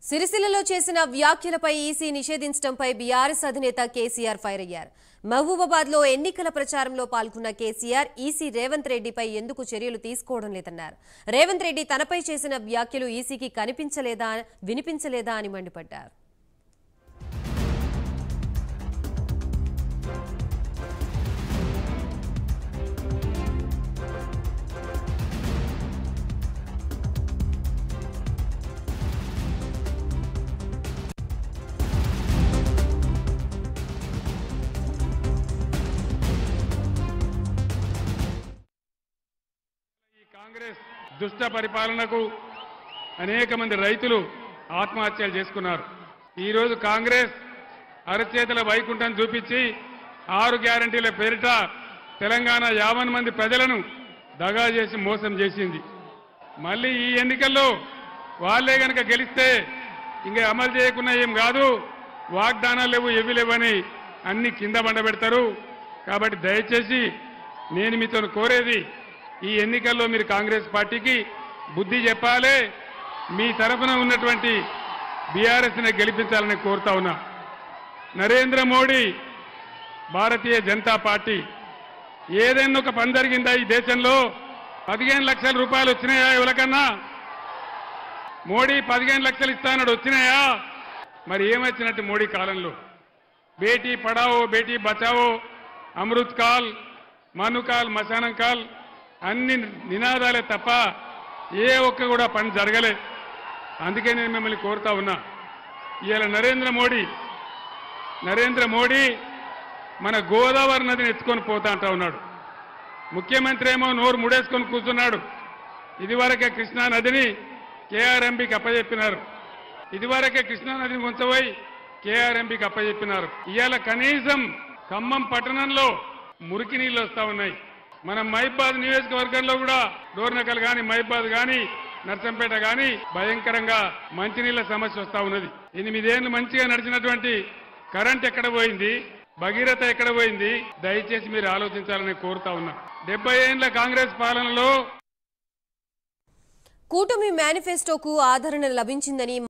సిరిసిల్లలో చేసిన వ్యాఖ్యలపై ఈసీ నిషేధించడంపై బీఆర్ఎస్ అధినేత కేసీఆర్ ఫైర్ అయ్యారు. మహబూబాబాద్లో ఎన్నికల ప్రచారంలో పాల్గొన్న కేసీఆర్ ఈసీ రేవంత్ రెడ్డిపై ఎందుకు చర్యలు తీసుకోవడం లేదన్నారు. రేవంత్ రెడ్డి తనపై చేసిన వ్యాఖ్యలు ఈసీకి కనిపించలేదా వినిపించలేదా అని మండిపడ్డారు. కాంగ్రెస్ దుష్ట పరిపాలనకు అనేక మంది రైతులు ఆత్మహత్యలు చేసుకున్నారు. ఈరోజు కాంగ్రెస్ అరచేతుల వైకుంఠం చూపించి 6 గ్యారంటీల పేరిట తెలంగాణ 50 మంది ప్రజలను దగా చేసి మోసం చేసింది. మళ్ళీ ఈ ఎన్నికల్లో వాళ్ళే గనక గెలిస్తే ఇంకా అమలు చేయకుండా ఏం కాదు, వాగ్దానాలు లేవు ఏవి లేవని అన్ని కింద బండబెడతారు. కాబట్టి దయచేసి నేను మీతో కోరేది, ఈ ఎన్నికల్లో మీరు కాంగ్రెస్ పార్టీకి బుద్ధి చెప్పాలి. మీ తరఫున ఉన్నటువంటి బీఆర్ఎస్ని గెలిపించాలని కోరుతా ఉన్నా. నరేంద్ర మోడీ భారతీయ జనతా పార్టీ ఏదైనా ఒక పని జరిగిందా ఈ దేశంలో? 15 లక్షల రూపాయలు వచ్చినాయా ఎవరికన్నా? మోడీ 15 లక్షలు ఇస్తానడు వచ్చినాయా? మరి ఏమొచ్చినట్టు మోడీ కాలంలో? బేటీ పడావో బేటీ బచావో, అమృత్ కాల్, మనుకాల్, మశానం కాల్ అన్ని నినాదాలే తప్ప ఏ ఒక్క కూడా పని జరగలే. అందుకే నేను మిమ్మల్ని కోరుతా ఉన్నా, ఇవాళ నరేంద్ర మోడీ మన గోదావరి నదిని ఎత్తుకొని పోతా అంటా ఉన్నాడు. ముఖ్యమంత్రి ఏమో నోరు ముడేసుకొని కూర్చున్నాడు. ఇదివరకే కృష్ణా నదిని కేఆర్ఎంబీకి అప్పచెప్పినారు. ఇదివరకే కృష్ణా నదిని ఉంచబోయి కేఆర్ఎంబీకి అప్పచెప్పినారు. ఇవాళ కనీసం ఖమ్మం పట్టణంలో మురికి నీళ్ళు వస్తా ఉన్నాయి. మన మహబూబాబాద్ నియోజకవర్గంలో కూడా డోర్నకల్ కానీ, మహబూబాబాద్ కానీ, నర్సంపేట కానీ భయంకరంగా మంచినీళ్ల సమస్య వస్తా ఉన్నది. 8 ఏళ్లు మంచిగా నడిచినటువంటి కరెంట్ ఎక్కడ పోయింది? భగీరథ ఎక్కడ పోయింది? దయచేసి మీరు ఆలోచించాలని కోరుతా ఉన్నా. 70 ఏళ్ల కాంగ్రెస్ పాలనలో కూటమి మేనిఫెస్టోకు ఆదరణ లభించిందని